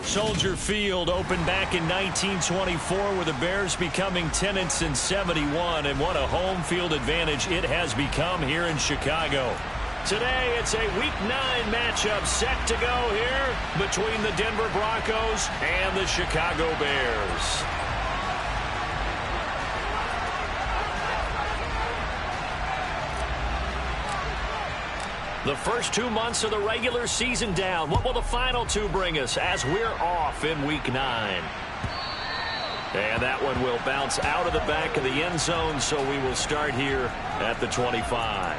Soldier Field opened back in 1924 with the Bears becoming 10-71, and what a home field advantage it has become here in Chicago. Today, it's a Week 9 matchup set to go here between the Denver Broncos and the Chicago Bears. The first 2 months of the regular season down. What will the final 2 bring us as we're off in Week 9? And that one will bounce out of the back of the end zone, so we will start here at the 25.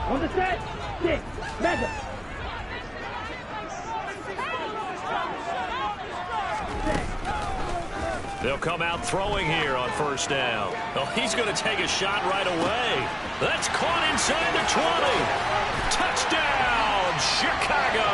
On the set, 6, measure. They'll come out throwing here on first down. Oh, he's going to take a shot right away. That's caught inside the 20. Touchdown, Chicago.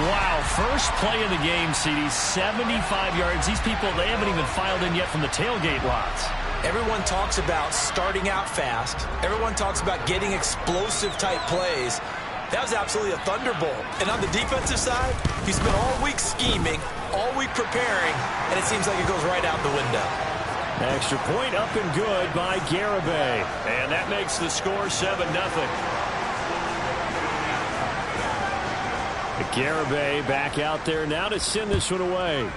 Wow, first play of the game, CD, 75 yards. These people, they haven't even filed in yet from the tailgate lots. Everyone talks about starting out fast. Everyone talks about getting explosive-type plays. That was absolutely a thunderbolt. And on the defensive side, he spent all week scheming, all week preparing, and it seems like it goes right out the window. Extra point up and good by Garibay. And that makes the score 7-0. Garibay back out there now to send this one away.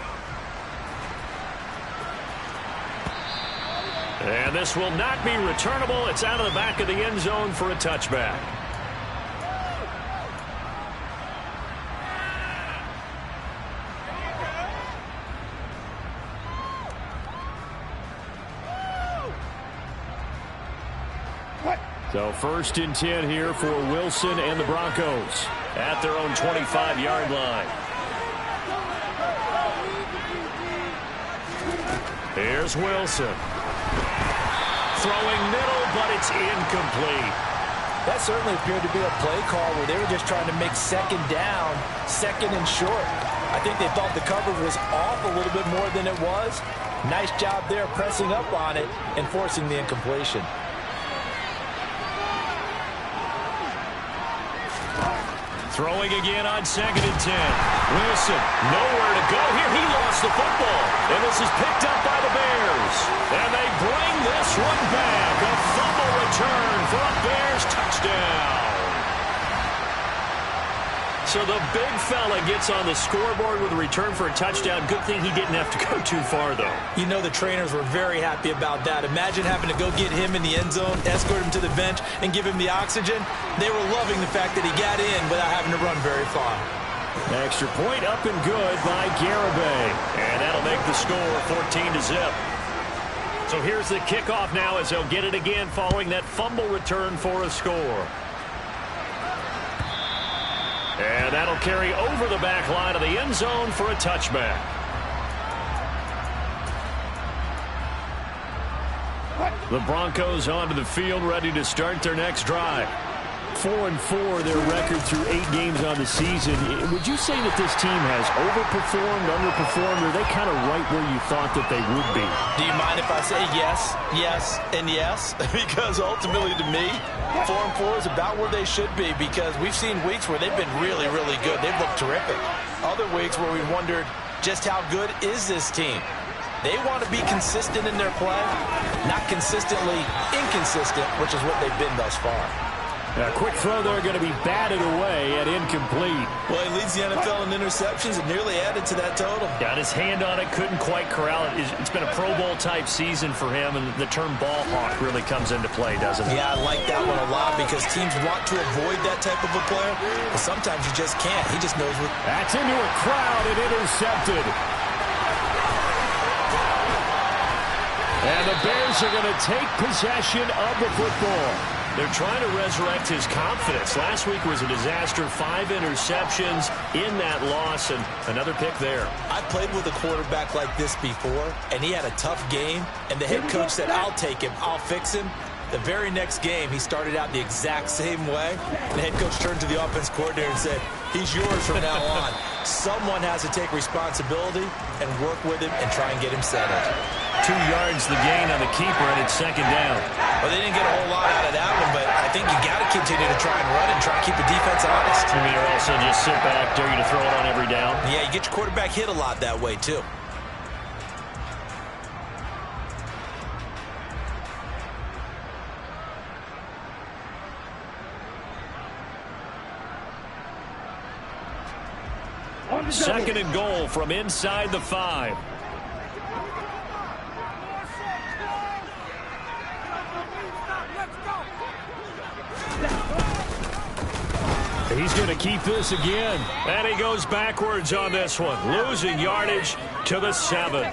And this will not be returnable. It's out of the back of the end zone for a touchback. So 1st and 10 here for Wilson and the Broncos at their own 25-yard line. Here's Wilson. Throwing middle, but it's incomplete. That certainly appeared to be a play call where they were just trying to make second down, second and short. I think they thought the coverage was off a little bit more than it was. Nice job there pressing up on it and forcing the incompletion. Throwing again on 2nd and 10. Wilson, nowhere to go here. He lost the football. And this is picked up by the Bears. And they bring this one back. A fumble return for a Bears touchdown. So the big fella gets on the scoreboard with a return for a touchdown. Good thing he didn't have to go too far, though. You know the trainers were very happy about that. Imagine having to go get him in the end zone, escort him to the bench, and give him the oxygen. They were loving the fact that he got in without having to run very far. Extra point up and good by Garibay. And that'll make the score 14-0. So here's the kickoff now as they'll get it again following that fumble return for a score. And that'll carry over the back line of the end zone for a touchback. The Broncos onto the field, ready to start their next drive. 4-4, their record through 8 games on the season. Would you say that this team has overperformed, underperformed, or are they kind of right where you thought that they would be? Do you mind if I say yes, yes, and yes? Because ultimately to me, 4-4 is about where they should be, because we've seen weeks where they've been really, really good. They've looked terrific. Other weeks where we wondered just how good is this team. They want to be consistent in their play, not consistently inconsistent, which is what they've been thus far. A quick throw there going to be batted away at incomplete. Well, he leads the NFL in interceptions and nearly added to that total. Got his hand on it, couldn't quite corral it. It's been a Pro Bowl type season for him, and the term ball hawk really comes into play, doesn't it? Yeah, I like that one a lot because teams want to avoid that type of a player, but sometimes you just can't. He just knows what. That's into a crowd and intercepted. And the Bears are going to take possession of the football. They're trying to resurrect his confidence. Last week was a disaster. 5 interceptions in that loss, and another pick there. I played with a quarterback like this before, and he had a tough game, and the head coach said, I'll take him, I'll fix him. The very next game, he started out the exact same way. The head coach turned to the offense coordinator and said, he's yours from now on. Someone has to take responsibility and work with him and try and get him settled. 2 yards the gain on the keeper, and it's second down. Well, they didn't get a whole lot out of that one, but I think you got to continue to try and run and try and keep the defense honest. I mean, or also just sit back, dare you to throw it on every down. Yeah, you get your quarterback hit a lot that way, too. Second and goal from inside the 5. He's going to keep this again. And he goes backwards on this one, losing yardage to the 7.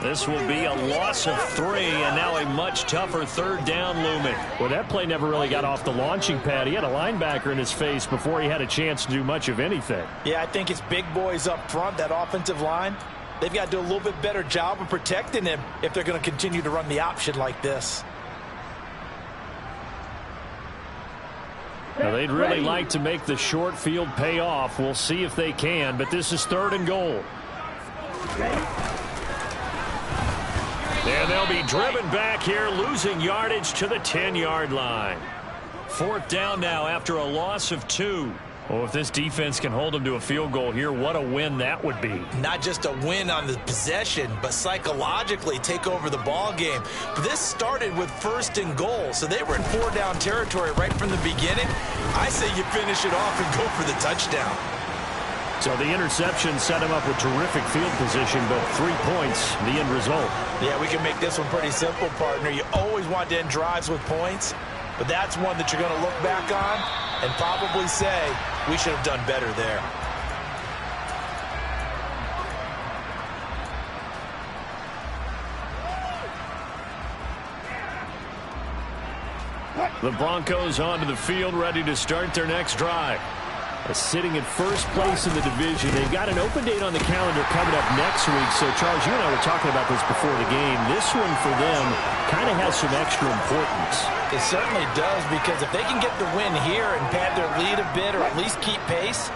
This will be a loss of 3, and now a much tougher third down looming. Well, that play never really got off the launching pad. He had a linebacker in his face before he had a chance to do much of anything. Yeah, I think it's big boys up front, that offensive line. They've got to do a little bit better job of protecting him if they're going to continue to run the option like this. Now, they'd really like to make the short field pay off. We'll see if they can, but this is third and goal. And they'll be driven back here, losing yardage to the 10-yard line. Fourth down now after a loss of 2. Oh, if this defense can hold them to a field goal here, what a win that would be. Not just a win on the possession, but psychologically take over the ball game. But this started with first and goal, so they were in 4-down territory right from the beginning. I say you finish it off and go for the touchdown. So the interception set him up with terrific field position, but 3 points, the end result. Yeah, we can make this one pretty simple, partner. You always want to end drives with points, but that's one that you're going to look back on and probably say, we should have done better there. The Broncos onto the field, ready to start their next drive. Sitting in first place in the division. They've got an open date on the calendar coming up next week. So, Charles, you and I were talking about this before the game. This one for them kind of has some extra importance. It certainly does, because if they can get the win here and pad their lead a bit or at least keep pace,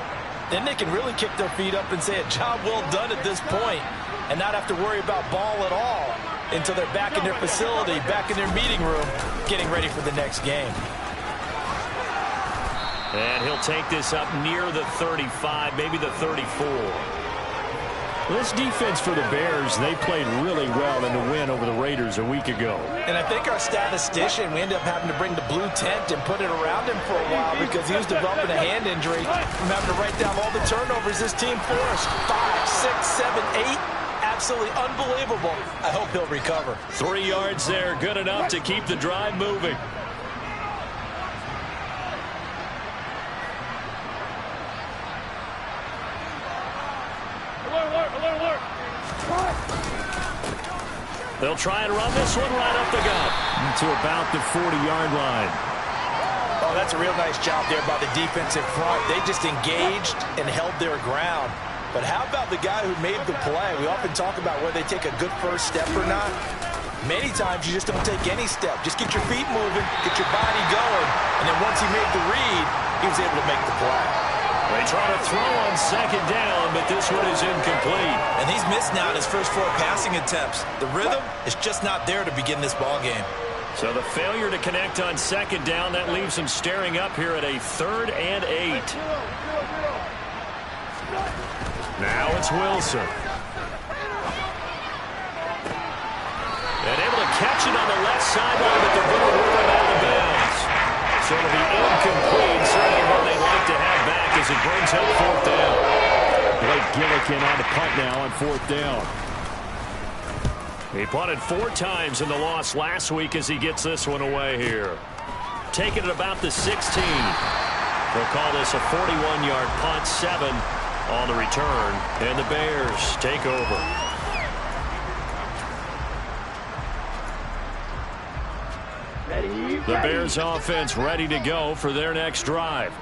then they can really kick their feet up and say a job well done at this point and not have to worry about ball at all until they're back in their facility, back in their meeting room, getting ready for the next game. And he'll take this up near the 35, maybe the 34. This defense for the Bears, they played really well in the win over the Raiders a week ago. And I think our statistician, we ended up having to bring the blue tent and put it around him for a while because he was developing a hand injury from having to write down all the turnovers this team forced. 5, 6, 7, 8. Absolutely unbelievable. I hope he'll recover. 3 yards there, good enough to keep the drive moving. They'll try and run this one right up the gut to about the 40-yard line. Oh, that's a real nice job there by the defensive front. They just engaged and held their ground. But how about the guy who made the play? We often talk about whether they take a good first step or not. Many times you just don't take any step. Just get your feet moving, get your body going, and then once he made the read, he was able to make the play. They try to throw on second down, but this one is incomplete. And he's missed now in his first 4 passing attempts. The rhythm is just not there to begin this ball game. So the failure to connect on second down, that leaves him staring up here at a 3rd and 8. Now it's Wilson. And able to catch it on the left sideline, but they're going to rule him out of bounds. So it'll be incomplete, certainly one they'd like to have back as it brings up 4th down. Blake Gillikin on the punt now on 4th down. He punted 4 times in the loss last week as he gets this one away here. Taking it about the 16. They'll call this a 41-yard punt, 7 on the return, and the Bears take over. The Bears offense ready to go for their next drive.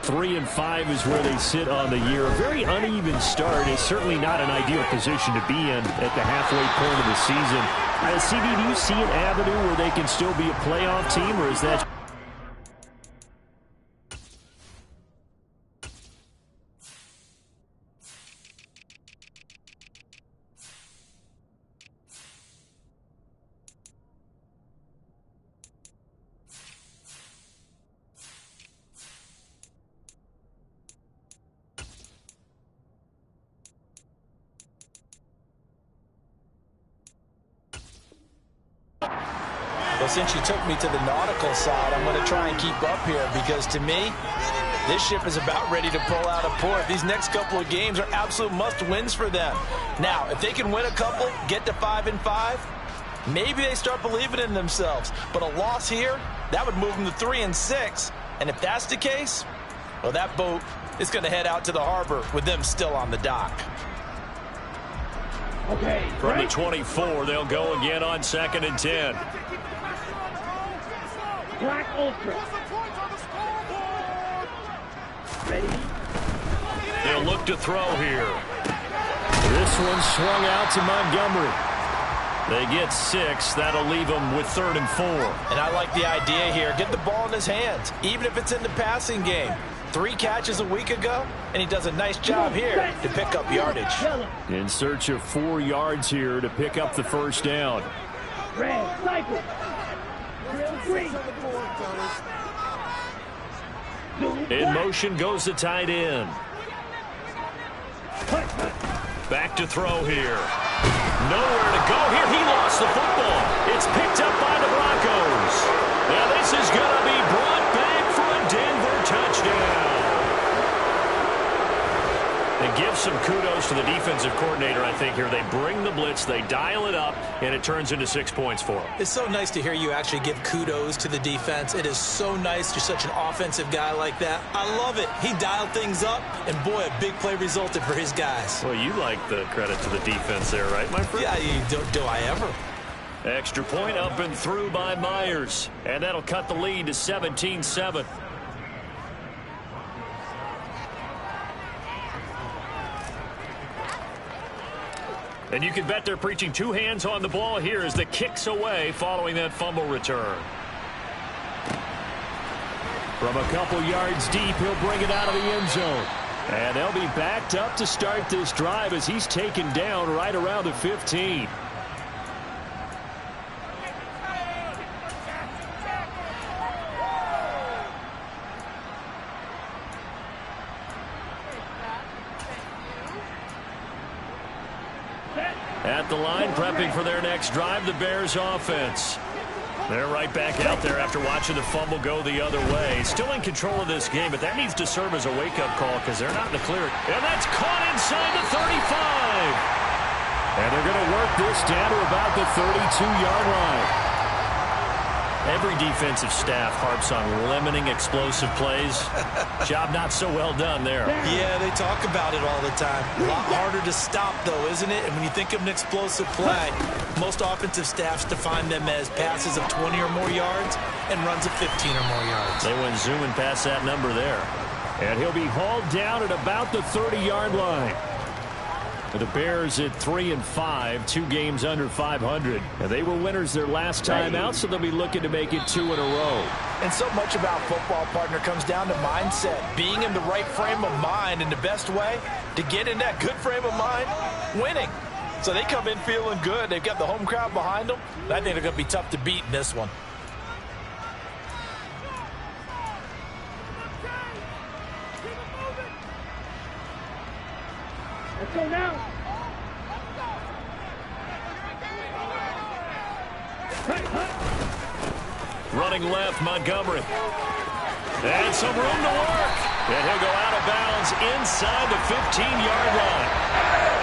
3-5 is where they sit on the year. A very uneven start. It's certainly not an ideal position to be in at the halfway point of the season. CD, do you see an avenue where they can still be a playoff team, or is that... Well, since you took me to the nautical side, I'm going to try and keep up here because, to me, this ship is about ready to pull out of port. These next couple of games are absolute must-wins for them. Now, if they can win a couple, get to 5-5, maybe they start believing in themselves. But a loss here, that would move them to 3-6. And if that's the case, well, that boat is going to head out to the harbor with them still on the dock. Okay. From the 24, they'll go again on 2nd and 10. Black Ultra. Ready? They'll look to throw here. This one swung out to Montgomery. They get 6. That'll leave them with 3rd and 4. And I like the idea here. Get the ball in his hands, even if it's in the passing game. 3 catches a week ago, and he does a nice job here to pick up yardage. In search of 4 yards here to pick up the first down. Red, cycle. Green. In motion goes the tight end. Back to throw here. Nowhere to go here. He lost the football. It's picked up by the Broncos. Now this is going to be brought back for a Denver touchdown. And give some kudos to the defensive coordinator, I think, here. They bring the blitz, they dial it up, and it turns into 6 points for them. It's so nice to hear you actually give kudos to the defense. It is so nice. You're such an offensive guy like that. I love it. He dialed things up, and boy, a big play resulted for his guys. Well, you like the credit to the defense there, right, my friend? Yeah, do I ever? Extra point up and through by Myers. And that'll cut the lead to 17-7. And you can bet they're preaching 2 hands on the ball here as the kick's away following that fumble return. From a couple yards deep, he'll bring it out of the end zone. And they'll be backed up to start this drive as he's taken down right around the 15. At the line, prepping for their next drive, the Bears offense. They're right back out there after watching the fumble go the other way. Still in control of this game, but that needs to serve as a wake-up call because they're not in the clear. And that's caught inside the 35. And they're going to work this down to about the 32-yard line. Every defensive staff harps on limiting explosive plays. Job not so well done there. Yeah, they talk about it all the time. A lot harder to stop, though, isn't it? And when you think of an explosive play, most offensive staffs define them as passes of 20 or more yards and runs of 15 or more yards. They went zooming past that number there. And he'll be hauled down at about the 30-yard line. The Bears at 3-5, 2 games under 500. And they were winners their last time out, so they'll be looking to make it 2 in a row. And so much about football, partner, comes down to mindset. Being in the right frame of mind, and the best way to get in that good frame of mind, winning. So they come in feeling good. They've got the home crowd behind them. I think they're going to be tough to beat in this one. Let's go now. Running left, Montgomery. And some room to work. And he'll go out of bounds inside the 15-yard line.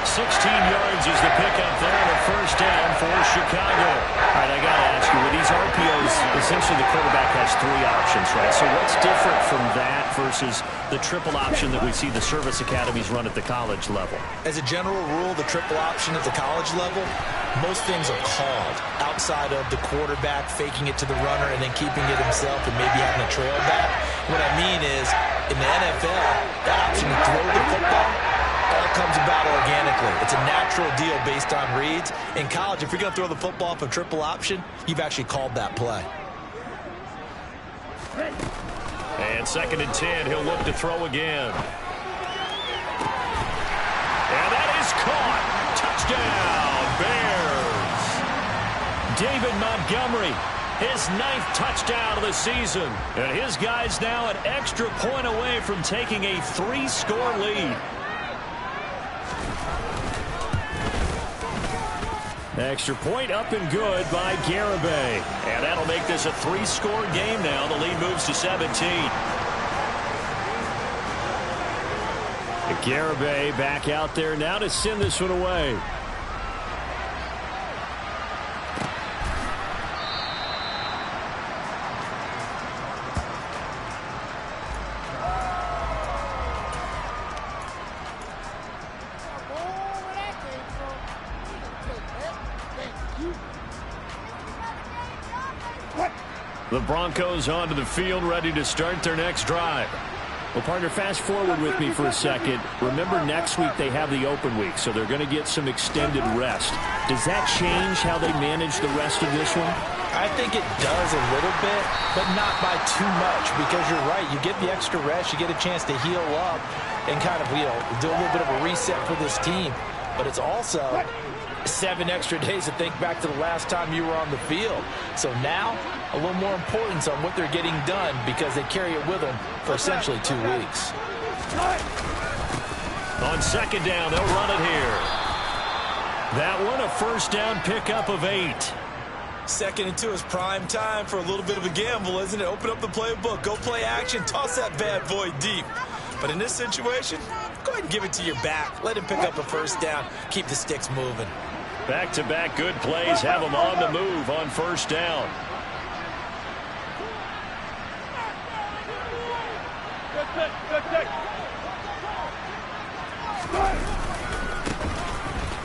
16 yards is the pickup there, and a first down for Chicago. All right, I got to ask you, with these RPOs essentially the quarterback has three options, right? So what's different from that versus the triple option that we see the service academies run at the college level? As a general rule, the triple option at the college level, most things are called outside of the quarterback faking it to the runner and then keeping it himself and maybe having a trail back. What I mean is, in the NFL, that option to throw the football all comes about organically. It's a natural deal based on reads. In college, if you're going to throw the football off a triple option, you've actually called that play. And 2nd and 10, he'll look to throw again. And that is caught. Touchdown, Bears. David Montgomery, his 9th touchdown of the season. And his guys now an extra point away from taking a 3-score lead. Extra point up and good by Garibay. And that'll make this a 3-score game now. The lead moves to 17. Garibay back out there now to send this one away. The Broncos onto the field, ready to start their next drive. Well, partner, fast forward with me for a second. Remember, next week they have the open week, so they're going to get some extended rest. Does that change how they manage the rest of this one? I think it does a little bit, but not by too much, because you're right. You get the extra rest, you get a chance to heal up and kind of, do a little bit of a reset for this team. But it's also 7 extra days to think back to the last time you were on the field. So now, a little more importance on what they're getting done because they carry it with them for essentially 2 weeks. On 2nd down, they'll run it here. That one, a first down pickup of 8. 2nd and 2 is prime time for a little bit of a gamble, isn't it? Open up the playbook, go play action, toss that bad boy deep. But in this situation, go ahead and give it to your back. Let him pick up a first down. Keep the sticks moving. Back-to-back good plays have them on the move on first down.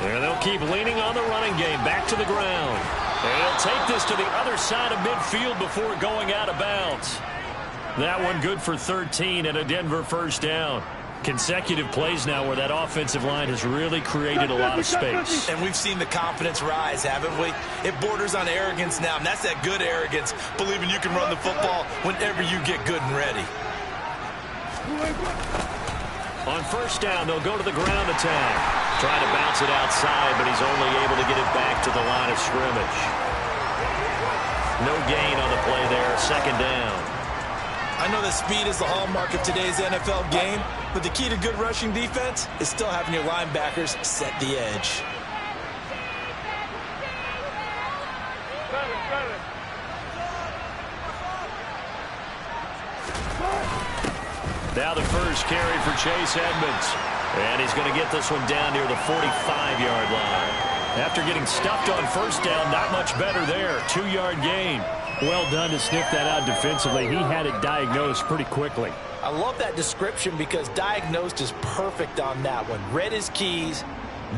And they'll keep leaning on the running game. Back to the ground. And he'll take this to the other side of midfield before going out of bounds. That one good for 13 and a Denver first down. Consecutive plays now where that offensive line has really created a lot of space. And we've seen the confidence rise, haven't we? It borders on arrogance now, and that's that good arrogance, believing you can run the football whenever you get good and ready. On first down, they'll go to the ground attack. Trying to bounce it outside, but he's only able to get it back to the line of scrimmage. No gain on the play there, 2nd down. I know that speed is the hallmark of today's NFL game, but the key to good rushing defense is still having your linebackers set the edge. Now the first carry for Chase Edmonds. And he's going to get this one down near the 45-yard line. After getting stuffed on first down, not much better there. 2-yard gain. Well done to sniff that out defensively. He had it diagnosed pretty quickly. I love that description because diagnosed is perfect on that one. Read his keys,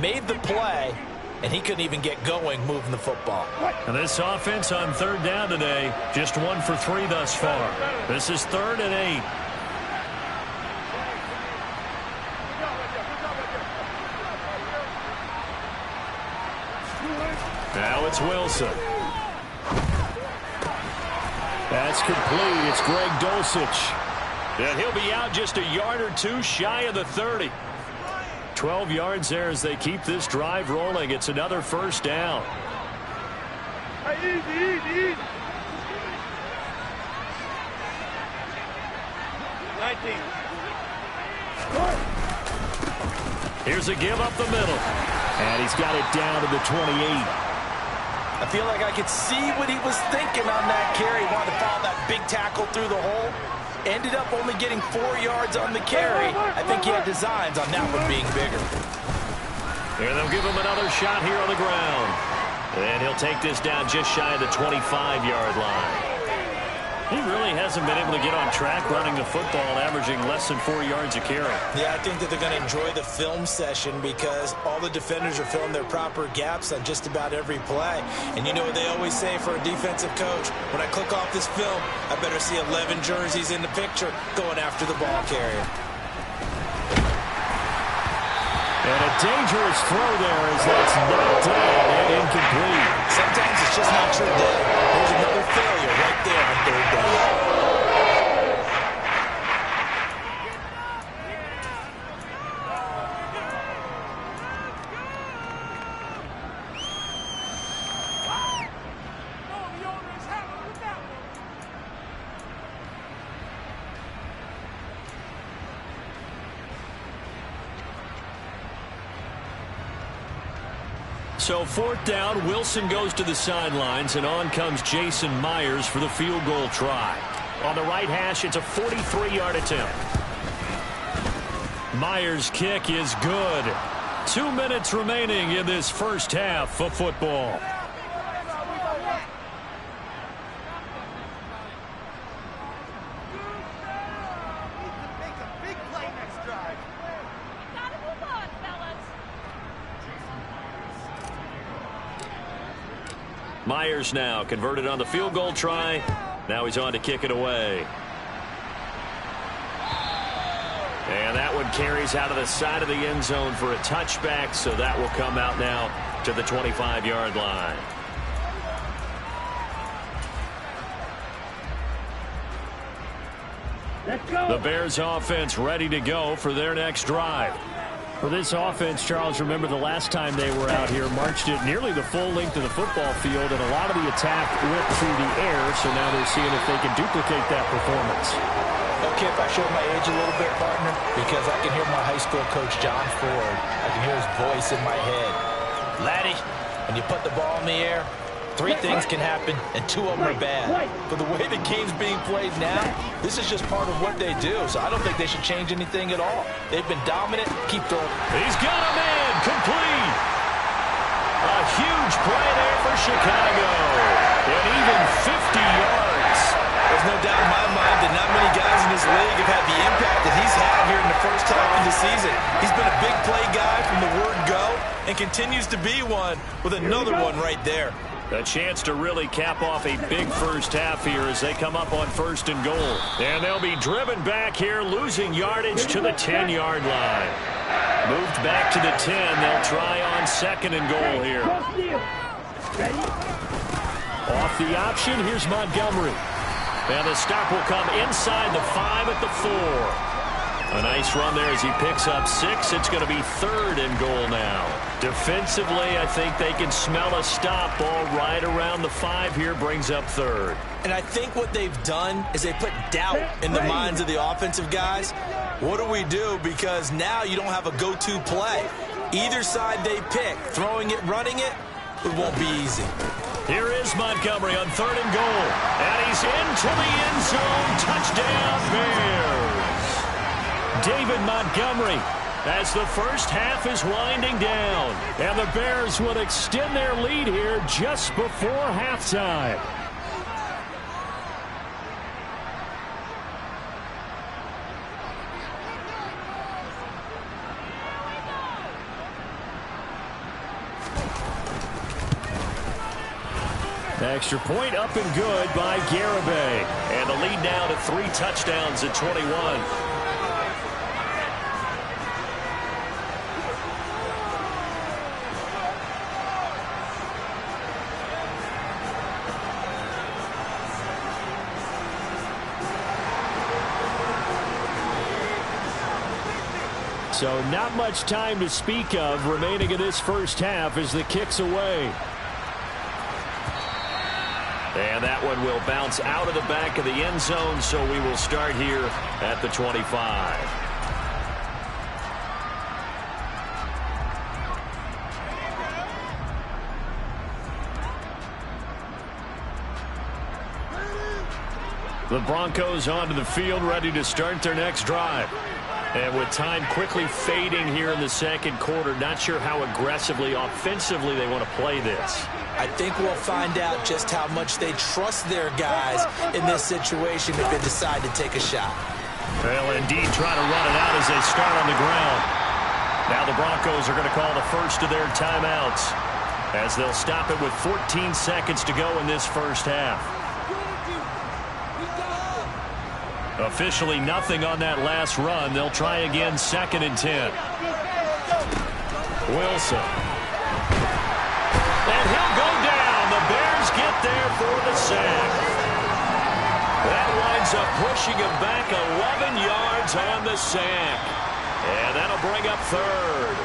made the play, and he couldn't even get going moving the football. And this offense on 3rd down today, just 1 for 3 thus far. This is 3rd and 8. Now it's Wilson. That's complete. It's Greg Dulcich. And he'll be out just a yard or 2 shy of the 30. 12 yards there as they keep this drive rolling. It's another first down. Easy. 19. Here's a give up the middle. And he's got it down to the 28. I feel like I could see what he was thinking on that carry. He wanted to follow that big tackle through the hole. Ended up only getting 4 yards on the carry. I think he had designs on that one being bigger. And they'll give him another shot here on the ground. And he'll take this down just shy of the 25-yard line. He really hasn't been able to get on track running the football, averaging less than 4 yards a carry. Yeah, I think that they're going to enjoy the film session because all the defenders are filling their proper gaps on just about every play. And you know what they always say for a defensive coach? When I click off this film, I better see 11 jerseys in the picture going after the ball carrier. And a dangerous throw there as that's knocked down and incomplete. Sometimes it's just not your day. There's another failure right there on third down. So 4th down, Wilson goes to the sidelines, and on comes Jason Myers for the field goal try. On the right hash, it's a 43-yard attempt. Myers' kick is good. 2 minutes remaining in this first half of football. Myers now converted on the field goal try. Now he's on to kick it away. And that one carries out of the side of the end zone for a touchback, so that will come out now to the 25-yard line. Let's go. The Bears offense ready to go for their next drive. For this offense, Charles, remember the last time they were out here, marched it nearly the full length of the football field, and a lot of the attack went through the air, so now they're seeing if they can duplicate that performance. Okay, if I show my age a little bit, partner, because I can hear my high school coach, John Ford. I can hear his voice in my head. Laddie, when you put the ball in the air, 3 things can happen, and 2 of them are bad. But the way the game's being played now, this is just part of what they do. So I don't think they should change anything at all. They've been dominant. Keep throwing. He's got a man complete. A huge play there for Chicago. And even 50 yards. There's no doubt in my mind that not many guys in this league have had the impact that he's had here in the first half of the season. He's been a big play guy from the word go and continues to be one with another one right there. A chance to really cap off a big first half here as they come up on 1st and goal. And they'll be driven back here, losing yardage to the 10-yard line. Moved back to the 10. They'll try on 2nd and goal here. Off the option, here's Montgomery. And the stop will come inside the 5 at the 4. A nice run there as he picks up 6. It's going to be 3rd and goal now. Defensively, I think they can smell a stop. Ball right around the 5 here, brings up 3rd. And I think what they've done is they put doubt in the minds of the offensive guys. What do we do? Because now you don't have a go-to play. Either side they pick, throwing it, running it, it won't be easy. Here is Montgomery on 3rd and goal. And he's into the end zone. Touchdown, Bears. David Montgomery as the first half is winding down. And the Bears will extend their lead here just before halftime. Extra point up and good by Garibay. And the lead now to 3 touchdowns at 21. So not much time to speak of remaining in this first half as the kick's away. And that one will bounce out of the back of the end zone, so we will start here at the 25. The Broncos onto the field, ready to start their next drive. And with time quickly fading here in the second quarter, not sure how aggressively, offensively they want to play this. I think we'll find out just how much they trust their guys in this situation if they decide to take a shot. They'll indeed try to run it out as they start on the ground. Now the Broncos are going to call the first of their timeouts as they'll stop it with 14 seconds to go in this first half. Officially nothing on that last run. They'll try again 2nd and 10. Wilson. And he'll go down. The Bears get there for the sack. That winds up pushing him back 11 yards on the sack. And that'll bring up 3rd.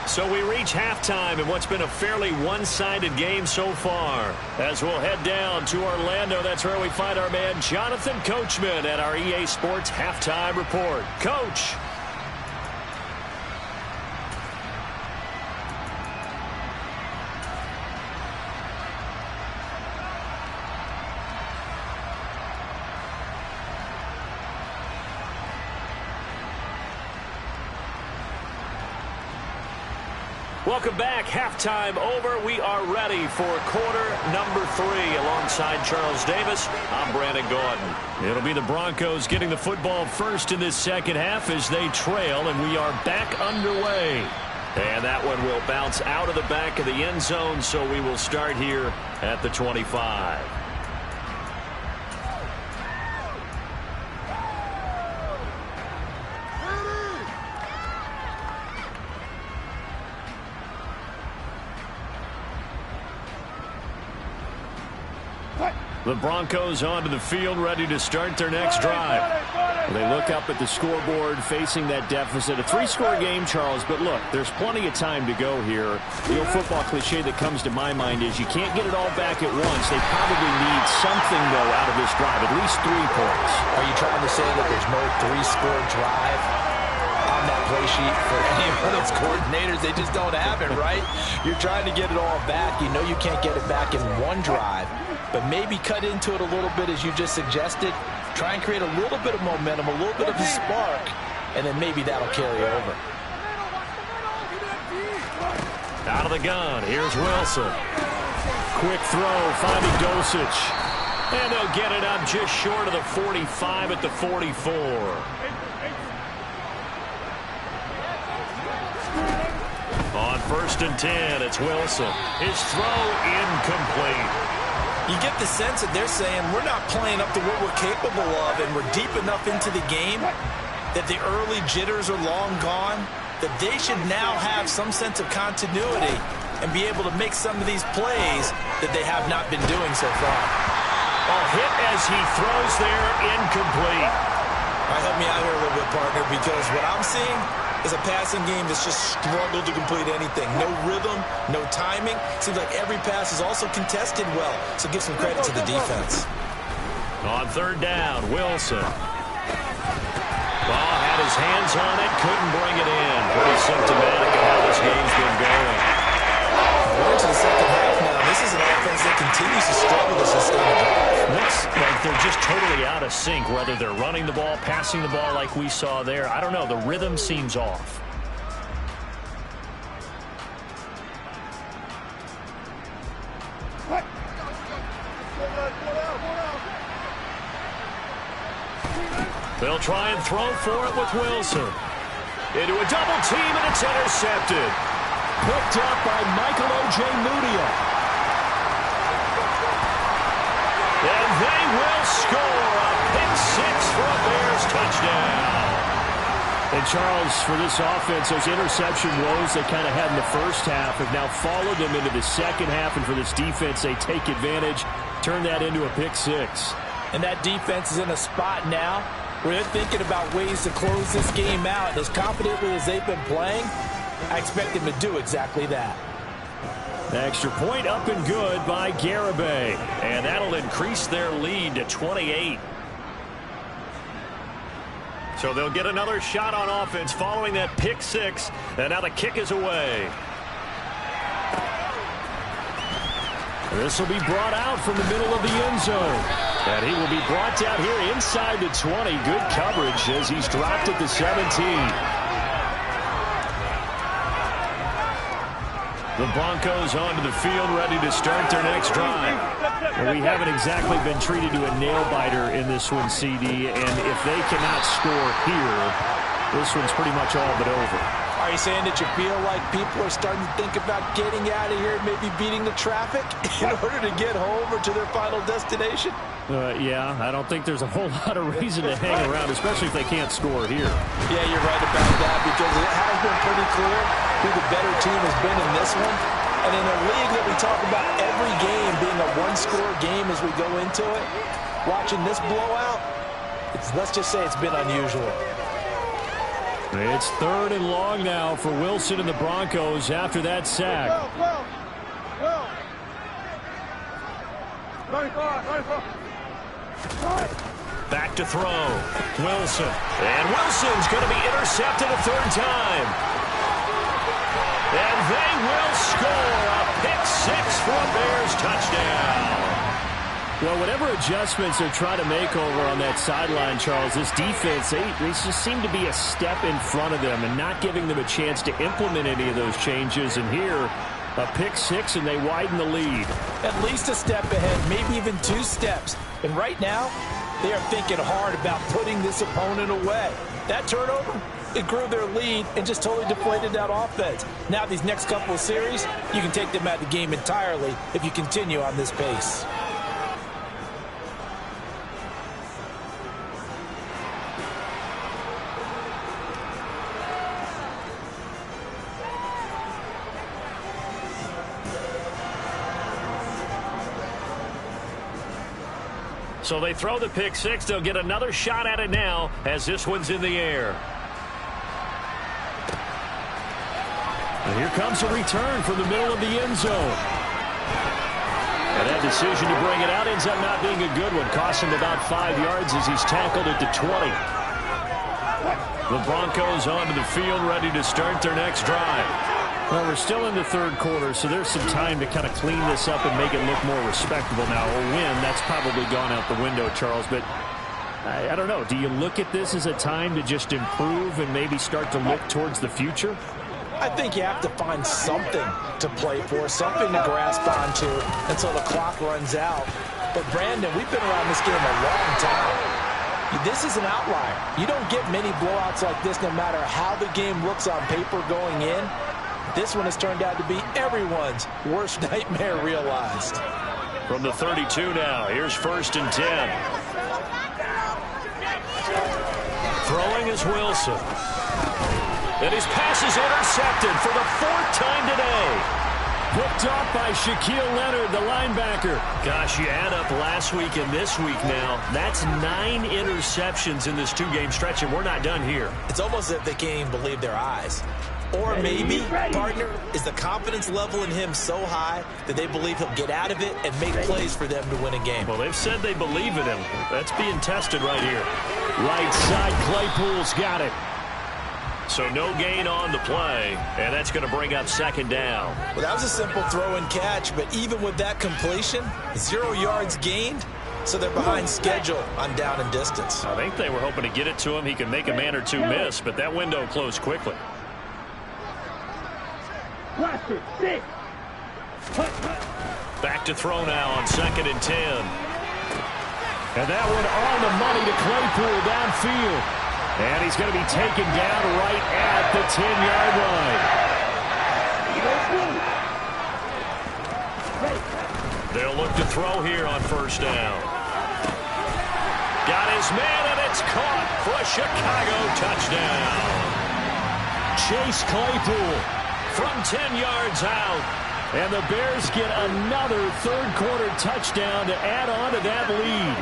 So we reach halftime in what's been a fairly one-sided game so far. As we'll head down to Orlando, that's where we find our man Jonathan Coachman at our EA Sports Halftime Report. Coach. Welcome back. Halftime over. We are ready for quarter number 3 alongside Charles Davis. I'm Brandon Gordon. It'll be the Broncos getting the football first in this second half as they trail, and we are back underway. And that one will bounce out of the back of the end zone, so we will start here at the 25. The Broncos onto the field, ready to start their next drive. They look up at the scoreboard, facing that deficit. A 3-score game, Charles, but look, there's plenty of time to go here. The old football cliche that comes to my mind is you can't get it all back at once. They probably need something, though, out of this drive, at least 3 points. Are you trying to say that there's no 3-score drive on that play sheet for any of those coordinators? They just don't have it, right? You're trying to get it all back. You know you can't get it back in one drive. But maybe cut into it a little bit, as you just suggested. Try and create a little bit of momentum, a little bit of a spark, and then maybe that'll carry over. Out of the gun, here's Wilson. Quick throw, finding Dosich. And they'll get it up just short of the 45 at the 44. On 1st and 10, it's Wilson. His throw incomplete. You get the sense that they're saying we're not playing up to what we're capable of, and we're deep enough into the game that the early jitters are long gone, that they should now have some sense of continuity and be able to make some of these plays that they have not been doing so far. A hit as he throws there, incomplete. All right, help me out here a little bit, partner, because what I'm seeing is a passing game that's just struggled to complete anything. No rhythm, no timing. Seems like every pass is also contested well, so give some credit to the defense. On 3rd down, Wilson. Ball had his hands on it, couldn't bring it in. Pretty symptomatic of how this game's been going. We're into the second half now. This is an offense that continues to struggle to sustain a drive. Looks like they're just totally out of sync, whether they're running the ball, passing the ball like we saw there. I don't know. The rhythm seems off. They'll try and throw for it with Wilson. Into a double team, and it's intercepted. Picked up by Michael O.J. Mudia. And they will score a pick-6 for a Bears touchdown. And, Charles, for this offense, those interception woes they kind of had in the first half have now followed them into the second half. And for this defense, they take advantage, turn that into a pick-6. And that defense is in a spot now where they're thinking about ways to close this game out. And as confidently as they've been playing, I expect them to do exactly that. Extra point up and good by Garibay. And that'll increase their lead to 28. So they'll get another shot on offense following that pick-6. And now the kick is away. This will be brought out from the middle of the end zone. And he will be brought down here inside the 20. Good coverage as he's dropped at the 17. The Broncos onto the field, ready to start their next drive. Well, we haven't exactly been treated to a nail-biter in this one, CD, and if they cannot score here, this one's pretty much all but over. Are you saying that you feel like people are starting to think about getting out of here and maybe beating the traffic in order to get home or to their final destination? Yeah, I don't think there's a whole lot of reason to hang around, especially if they can't score here. Yeah, you're right about that, because it has been pretty clear who the better team has been in this one. And in a league that we talk about every game being a one-score game as we go into it, watching this blowout, let's just say it's been unusual. It's 3rd and long now for Wilson and the Broncos after that sack. Back to throw. Wilson. And Wilson's going to be intercepted a 3rd time. And they will score a pick-6 for a Bears touchdown. Well, whatever adjustments they're trying to make over on that sideline, Charles, this defense, they just seem to be a step in front of them and not giving them a chance to implement any of those changes. And here, a pick-6, and they widen the lead. At least a step ahead, maybe even 2 steps. And right now, they are thinking hard about putting this opponent away. That turnover, it grew their lead and just totally deflated that offense. Now these next couple of series, you can take them out of the game entirely if you continue on this pace. So they throw the pick-6. They'll get another shot at it now as this one's in the air. And here comes a return from the middle of the end zone. And that decision to bring it out ends up not being a good one. Costs him about 5 yards as he's tackled at the 20. The Broncos onto the field, ready to start their next drive. Well, we're still in the 3rd quarter, so there's some time to kind of clean this up and make it look more respectable now. A win, that's probably gone out the window, Charles, but I don't know. Do you look at this as a time to just improve and maybe start to look towards the future? I think you have to find something to play for, something to grasp onto until the clock runs out. But, Brandon, we've been around this game a long time. This is an outlier. You don't get many blowouts like this no matter how the game looks on paper going in. This one has turned out to be everyone's worst nightmare realized. From the 32 now, here's 1st and 10. Throwing is Wilson. And his pass is intercepted for the 4th time today. Picked off by Shaquille Leonard, the linebacker. Gosh, you add up last week and this week now. That's 9 interceptions in this 2-game stretch, and we're not done here. It's almost as if they can't even believe their eyes. Or maybe, partner, is the confidence level in him so high that they believe he'll get out of it and make plays for them to win a game. Well, they've said they believe in him. That's being tested right here. Right side, Claypool's got it. So no gain on the play, and that's going to bring up 2nd down. Well, that was a simple throw and catch, but even with that completion, 0 yards gained, so they're behind schedule on down and distance. I think they were hoping to get it to him. He could make a man or 2 miss, but that window closed quickly. Back to throw now on 2nd and 10. And that one on the money to Claypool downfield. And he's going to be taken down right at the 10-yard line. They'll look to throw here on 1st down. Got his man, and it's caught for a Chicago touchdown. Chase Claypool from 10 yards out. And the Bears get another 3rd quarter touchdown to add on to that lead.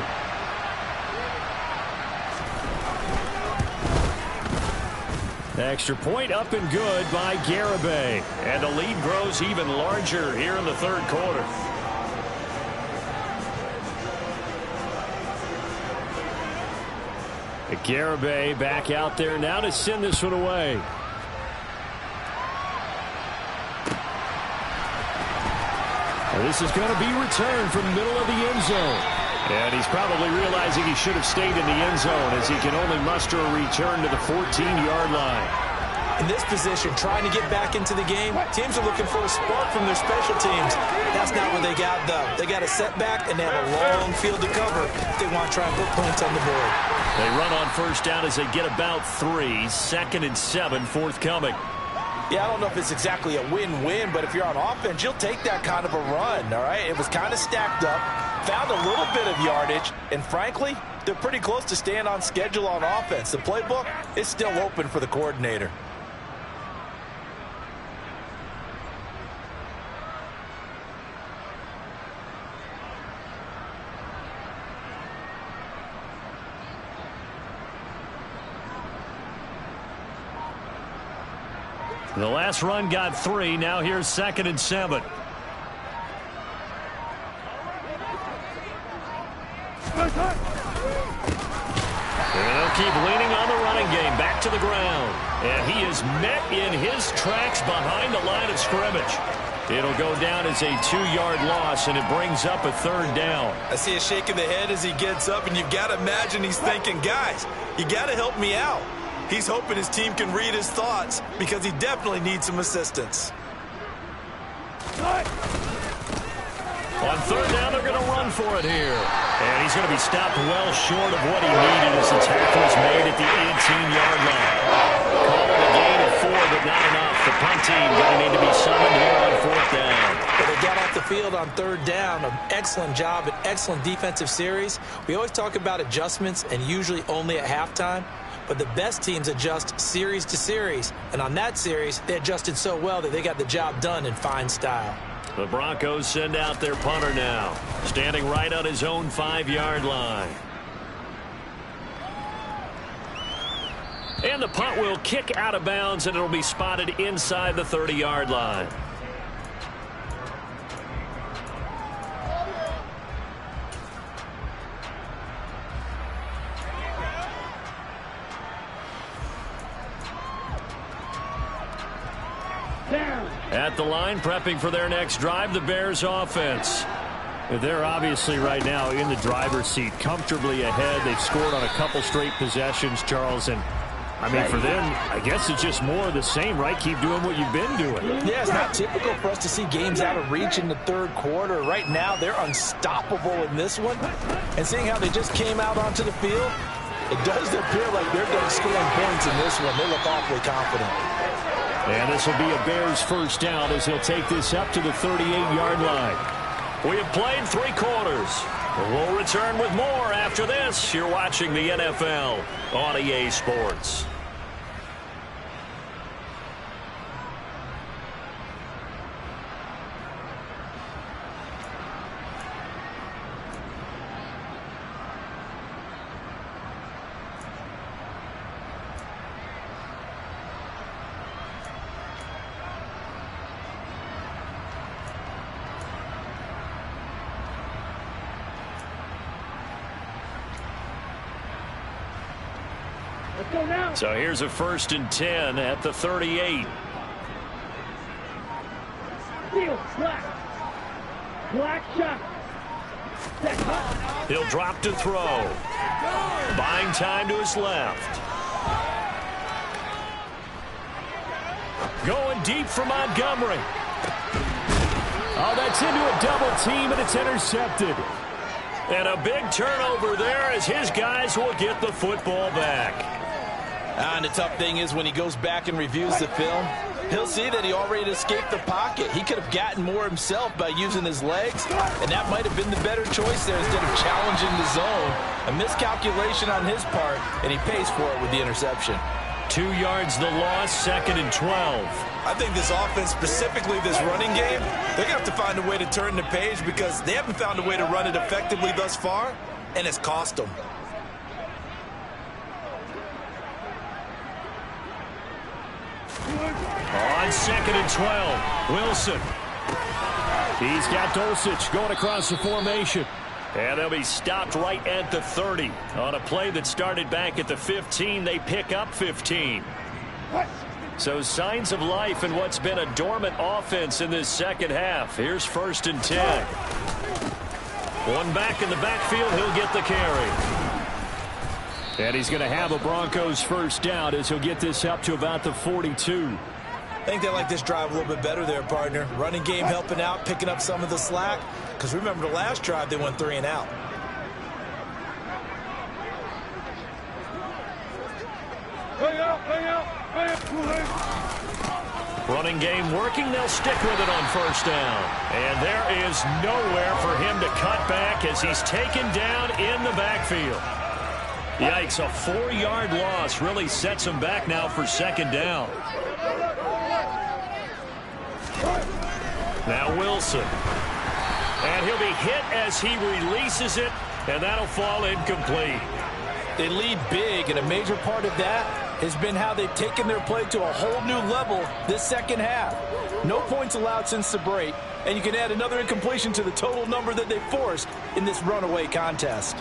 Extra point up and good by Garibay. And the lead grows even larger here in the 3rd quarter. Garibay back out there now to send this one away. This is going to be returned from the middle of the end zone. And he's probably realizing he should have stayed in the end zone as he can only muster a return to the 14-yard line. In this position, trying to get back into the game, teams are looking for a spark from their special teams. That's not what they got, though. They got a setback, and they have a long field to cover if they want to try and put points on the board. They run on first down as they get about 3. 2nd and 7, forthcoming. Yeah, I don't know if it's exactly a win-win, but if you're on offense, you'll take that kind of a run, all right? It was kind of stacked up, found a little bit of yardage, and frankly, they're pretty close to staying on schedule on offense. The playbook is still open for the coordinator. The last run got 3. Now here's 2nd and 7. They'll keep leaning on the running game. Back to the ground. And he is met in his tracks behind the line of scrimmage. It'll go down as a 2-yard loss, and it brings up a 3rd down. I see a shake of the head as he gets up, and you've got to imagine he's thinking, guys, you got to help me out. He's hoping his team can read his thoughts because he definitely needs some assistance. On 3rd down, they're going to run for it here. And he's going to be stopped well short of what he needed as the tackle is made at the 18-yard line. Call it a gain of 4, but not enough. The punt team going to need to be summoned here on 4th down. But they got off the field on 3rd down. An excellent job, an excellent defensive series. We always talk about adjustments and usually only at halftime. But the best teams adjust series to series. And on that series, they adjusted so well that they got the job done in fine style. The Broncos send out their punter now, standing right on his own 5-yard line. And the punt will kick out of bounds, and it'll be spotted inside the 30-yard line. At the line, prepping for their next drive, the Bears offense. They're obviously right now in the driver's seat, comfortably ahead. They've scored on a couple straight possessions, Charles, and I mean, for them, I guess it's just more of the same, right? Keep doing what you've been doing. Yeah, it's not typical for us to see games out of reach in the 3rd quarter. Right now, they're unstoppable in this one. And seeing how they just came out onto the field, it does appear like they're done scoring points in this one. They look awfully confident. And this will be a Bears 1st down as he'll take this up to the 38-yard line. We have played 3 quarters. We'll return with more after this. You're watching the NFL on EA Sports. So here's a 1st and 10 at the 38. Field, black. Black shot. He'll drop to throw. Buying time to his left. Going deep for Montgomery. Oh, that's into a double team, and it's intercepted. And a big turnover there as his guys will get the football back. And the tough thing is when he goes back and reviews the film, he'll see that he already escaped the pocket. He could have gotten more himself by using his legs, and that might have been the better choice there instead of challenging the zone. A miscalculation on his part, and he pays for it with the interception. 2 yards the loss, 2nd and 12. I think this offense, specifically this running game, they're going to have to find a way to turn the page because they haven't found a way to run it effectively thus far, and it's cost them. On 2nd and 12, Wilson. He's got Dulcich going across the formation. And they'll be stopped right at the 30. On a play that started back at the 15, they pick up 15. So signs of life in what's been a dormant offense in this 2nd half. Here's 1st and 10. One back in the backfield, he'll get the carry. And he's going to have a Broncos first down as he'll get this up to about the 42. I think they like this drive a little bit better there, partner. Running game helping out, picking up some of the slack. Because remember the last drive, they went 3 and out. Running game working. They'll stick with it on first down. And there is nowhere for him to cut back as he's taken down in the backfield. Yikes, a 4-yard loss really sets him back now for second down. Now Wilson. And he'll be hit as he releases it, and that'll fall incomplete. They lead big, and a major part of that has been how they've taken their play to a whole new level this second half. No points allowed since the break, and you can add another incompletion to the total number that they forced in this runaway contest.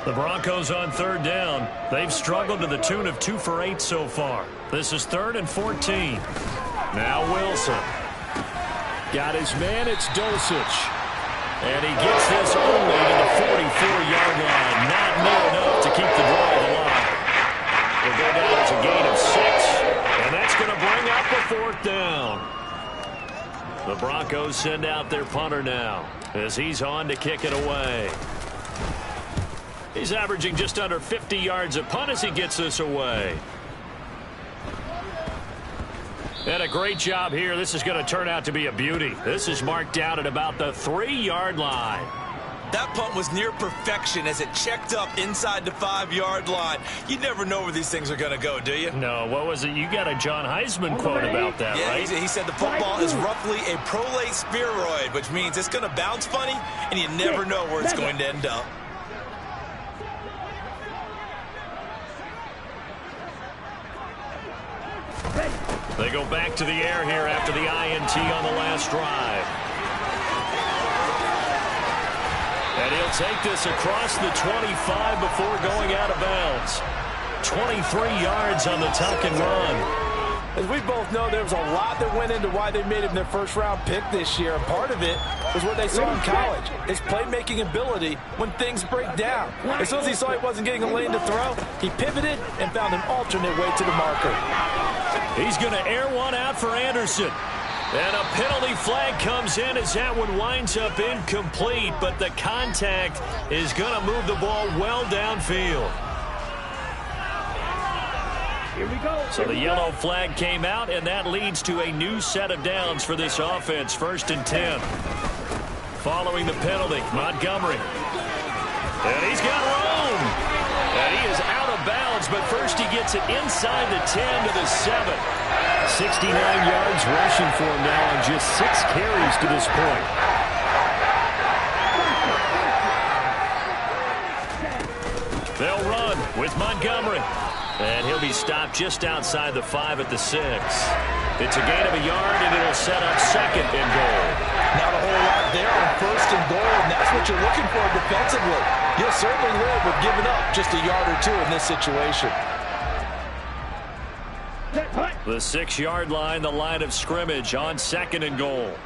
The Broncos on third down. They've struggled to the tune of 2 for 8 so far. This is 3rd and 14. Now Wilson. Got his man, it's Dulcich. And he gets this only to the 44-yard line. Not near enough to keep the drive alive. We'll go down as a gain of 6. And that's going to bring up a 4th down. The Broncos send out their punter now as he's on to kick it away. He's averaging just under 50 yards a punt as he gets this away. And a great job here. This is going to turn out to be a beauty. This is marked down at about the 3-yard line. That punt was near perfection as it checked up inside the 5-yard line. You never know where these things are going to go, do you? No, what was it? You got a John Heisman quote about that, yeah, right? He said the football is roughly a prolate spheroid, which means it's going to bounce funny, and you never know where it's going to end up. They go back to the air here after the INT on the last drive. And he'll take this across the 25 before going out of bounds. 23 yards on the tuck and run. As we both know, there was a lot that went into why they made him their first-round pick this year. And part of it was what they saw in college, his playmaking ability when things break down. As soon as he saw he wasn't getting a lane to throw, he pivoted and found an alternate way to the marker. He's going to air one out for Anderson. And a penalty flag comes in as that one winds up incomplete, but the contact is going to move the ball well downfield. Here we go. So the yellow flag came out, and that leads to a new set of downs for this offense. 1st and 10. Following the penalty, Montgomery. And he's got room. And he is out of bounds, but first he gets it inside the 10 to the 7. 69 yards rushing for him now on just 6 carries to this point. They'll run with Montgomery. And he'll be stopped just outside the 5 at the 6. It's a gain of a yard, and it'll set up 2nd and goal. Not a whole lot there on 1st and goal, and that's what you're looking for defensively. You'll certainly live with giving up just a yard or 2 in this situation. The 6-yard line, the line of scrimmage on 2nd and goal.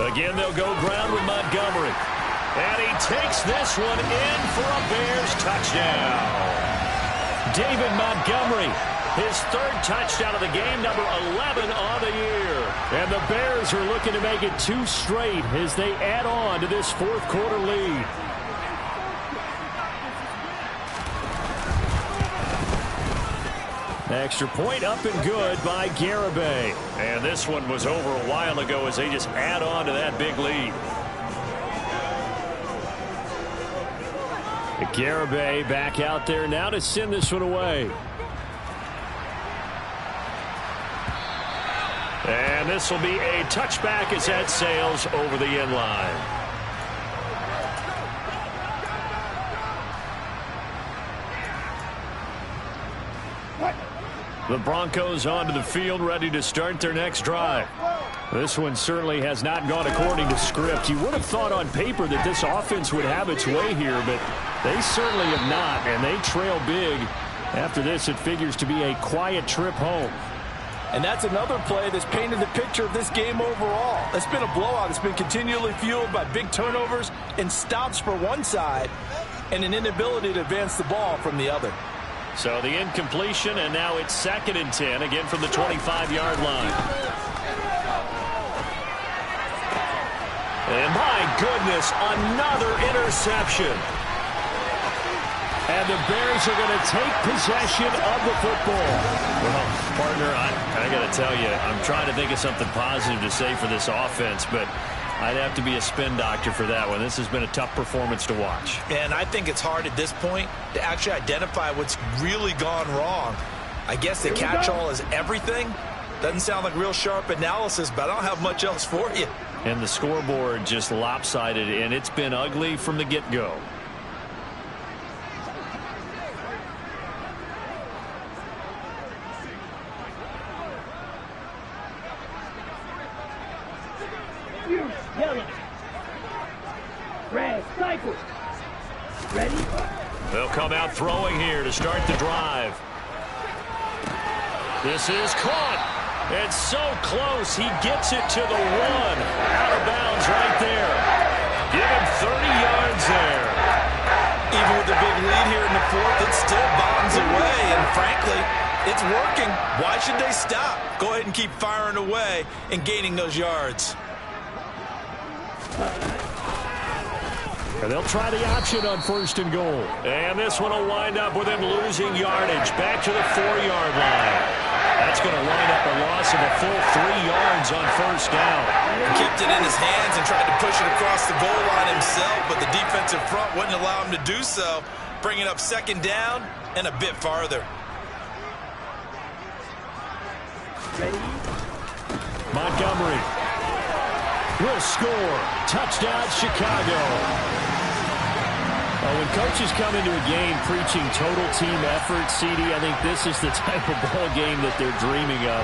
Again, they'll go ground with Montgomery. And he takes this one in for a Bears touchdown. David Montgomery, his 3rd touchdown of the game, number 11 on the year. And the Bears are looking to make it 2 straight as they add on to this 4th quarter lead. Extra point up and good by Garibay. And this one was over a while ago as they just add on to that big lead. Garibay back out there now to send this one away. And this will be a touchback as that sails over the end line. The Broncos onto the field, ready to start their next drive. This one certainly has not gone according to script. You would have thought on paper that this offense would have its way here, but they certainly have not, and they trail big. After this, it figures to be a quiet trip home. And that's another play that's painted the picture of this game overall. It's been a blowout. It's been continually fueled by big turnovers and stops for one side and an inability to advance the ball from the other. So the incompletion, and now it's 2nd and 10, again from the 25-yard line. And my goodness, another interception. And the Bears are going to take possession of the football. Well, partner, I got to tell you, I'm trying to think of something positive to say for this offense, but I'd have to be a spin doctor for that one. This has been a tough performance to watch. And I think it's hard at this point to actually identify what's really gone wrong. I guess the catch-all is everything. Doesn't sound like real sharp analysis, but I don't have much else for you. And the scoreboard just lopsided, and it's been ugly from the get-go. Yellow. Red, cycle. Ready? They'll come out throwing here to start the drive. This is caught. It's so close. He gets it to the 1. Out of bounds right there. Give him 30 yards there. Even with the big lead here in the 4th, it still bombs away. And frankly, it's working. Why should they stop? Go ahead and keep firing away and gaining those yards. And they'll try the option on 1st and goal. And this one will wind up with him losing yardage. Back to the 4-yard line. That's going to wind up a loss of a full 3 yards on 1st down. He kept it in his hands and tried to push it across the goal line himself, but the defensive front wouldn't allow him to do so, bringing up 2nd down and a bit farther. Ready? Montgomery will score. Touchdown, Chicago. When coaches come into a game preaching total team effort, CD, I think this is the type of ball game that they're dreaming of.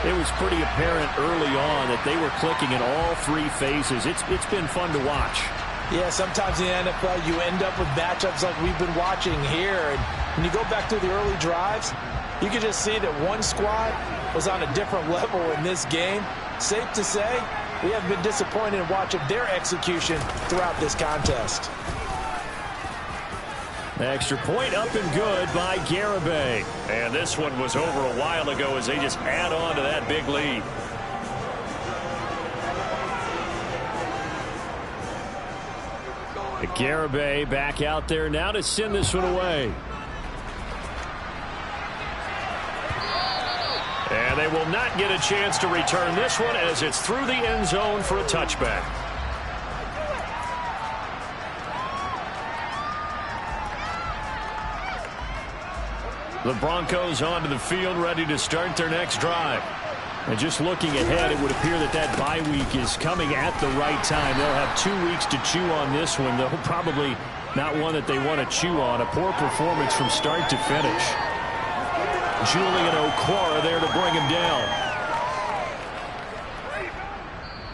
It was pretty apparent early on that they were clicking in all 3 phases. It's been fun to watch. Yeah, sometimes in the NFL you end up with matchups like we've been watching here. And when you go back to the early drives, you can just see that one squad was on a different level in this game. Safe to say, we have been disappointed in watching their execution throughout this contest. Extra point up and good by Garibay. And this one was over a while ago as they just add on to that big lead. Garibay back out there now to send this one away. And they will not get a chance to return this one as it's through the end zone for a touchback. The Broncos onto the field, ready to start their next drive. And just looking ahead, it would appear that that bye week is coming at the right time. They'll have 2 weeks to chew on this one, though probably not one that they want to chew on. A poor performance from start to finish. Julian Okwara there to bring him down.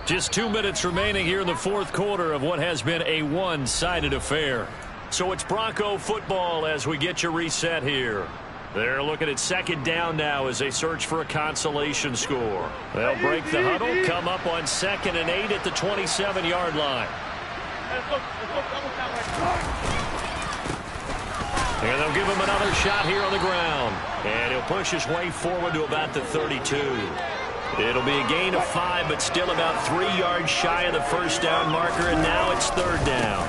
Just 2 minutes remaining here in the 4th quarter of what has been a one-sided affair. So it's Bronco football as we get you reset here. They're looking at 2nd down now as they search for a consolation score. They'll break the huddle, come up on 2nd and 8 at the 27-yard line. And they'll give him another shot here on the ground. And he'll push his way forward to about the 32. It'll be a gain of 5, but still about 3 yards shy of the 1st down marker, and now it's 3rd down.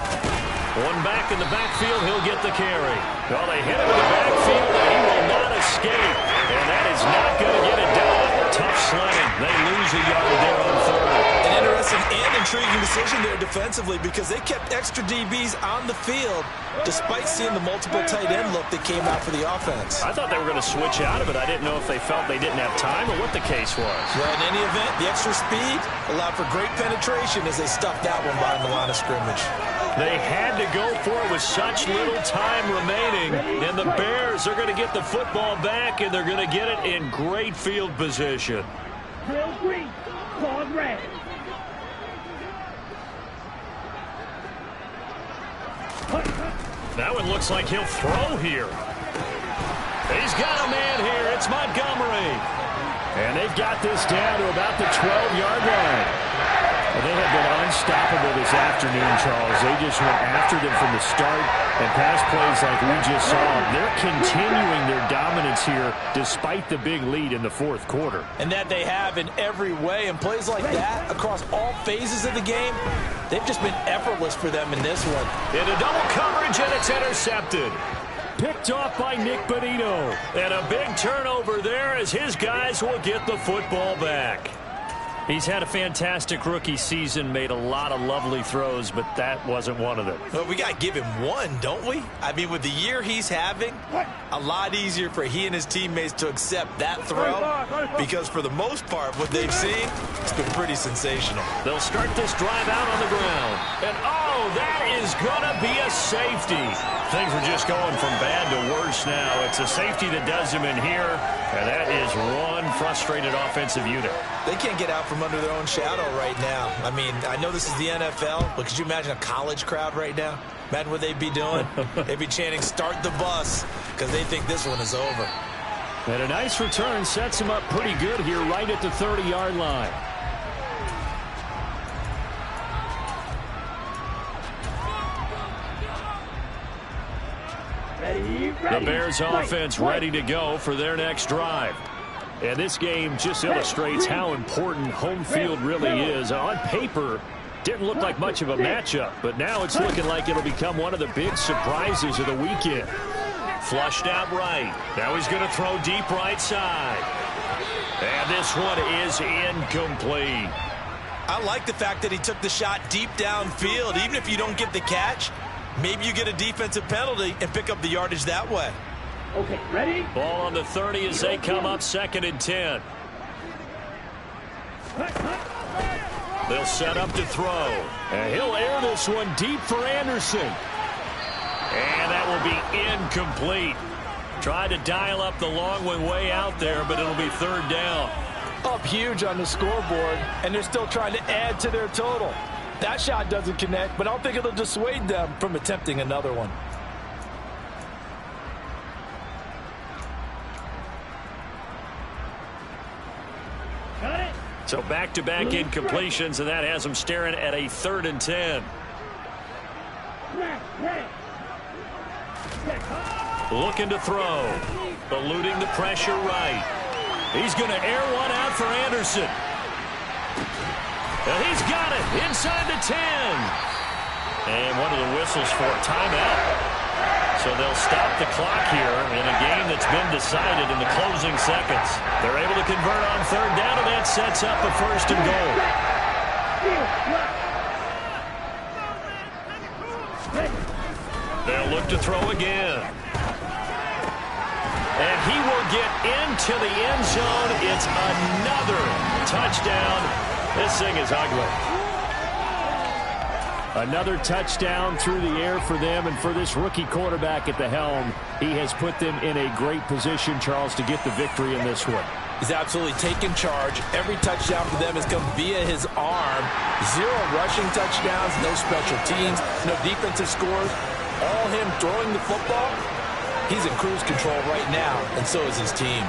One back in the backfield, he'll get the carry. Well, they hit him in the backfield, and he will not escape. And that is not going to get it done. Tough sledding. They lose a yard there on 3rd. An interesting and intriguing decision there defensively because they kept extra DBs on the field despite seeing the multiple tight end look that came out for the offense. I thought they were going to switch out of it. I didn't know if they felt they didn't have time or what the case was. Well, in any event, the extra speed allowed for great penetration as they stuffed that one behind the line of scrimmage. They had to go for it with such little time remaining, and the Bears are going to get the football back, and they're going to get it in great field position. Drill green, called red. That one looks like he'll throw here. He's got a man here. It's Montgomery. And they've got this down to about the 12-yard line. Well, they have been unstoppable this afternoon, Charles. They just went after them from the start, and pass plays like we just saw. They're continuing their dominance here despite the big lead in the fourth quarter. And that they have in every way. And plays like that across all phases of the game, they've just been effortless for them in this one. Into double coverage, and it's intercepted. Picked off by Nick Bonito. And a big turnover there as his guys will get the football back. He's had a fantastic rookie season, made a lot of lovely throws, but that wasn't one of them. Well, we got to give him one, don't we? I mean, with the year he's having, a lot easier for he and his teammates to accept that throw, because for the most part, what they've seen, it's been pretty sensational. They'll start this drive out on the ground. And, oh, that is going to be a safety. Things are just going from bad to worse now. It's a safety that does him in here, and that is one frustrated offensive unit. They can't get out from under their own shadow right now. I mean, I know this is the NFL, but could you imagine a college crowd right now? Imagine what they'd be doing. They'd be chanting, "Start the bus," because they think this one is over. And a nice return sets him up pretty good here right at the 30-yard line. The Bears offense ready to go for their next drive. And this game just illustrates how important home field really is. On paper, didn't look like much of a matchup, but now it's looking like it'll become one of the big surprises of the weekend. Flushed out right. Now he's going to throw deep right side. And this one is incomplete. I like the fact that he took the shot deep downfield. Even if you don't get the catch, maybe you get a defensive penalty and pick up the yardage that way. Okay, ready? Ball on the 30 as they come up 2nd and 10. They'll set up to throw. And he'll air this one deep for Anderson. And that will be incomplete. Tried to dial up the long one way out there, but it'll be 3rd down. Up huge on the scoreboard, and they're still trying to add to their total. That shot doesn't connect, but I don't think it'll dissuade them from attempting another one. Got it? So back-to-back incompletions, and that has them staring at a 3rd and 10. Looking to throw. Eluding the pressure right. He's going to air one out for Anderson. And he's got it inside the 10. And one of the whistles for a timeout. So they'll stop the clock here in a game that's been decided in the closing seconds. They're able to convert on 3rd down, and that sets up a 1st and goal. They'll look to throw again. And he will get into the end zone. It's another touchdown. This thing is ugly. Another touchdown through the air for them, and for this rookie quarterback at the helm, he has put them in a great position, Charles, to get the victory in this one. He's absolutely taken charge. Every touchdown for them has come via his arm. 0 rushing touchdowns, no special teams, no defensive scores. All him throwing the football. He's in cruise control right now, and so is his team.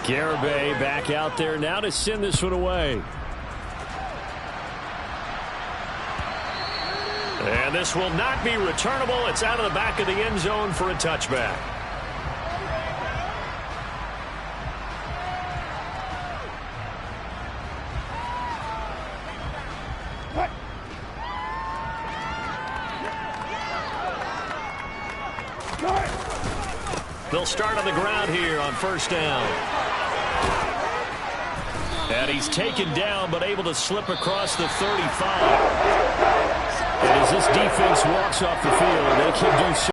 Garibay back out there now to send this one away. And this will not be returnable. It's out of the back of the end zone for a touchback. They'll start on the ground here on 1st down. And he's taken down, but able to slip across the 35. And as this defense walks off the field, they can do so.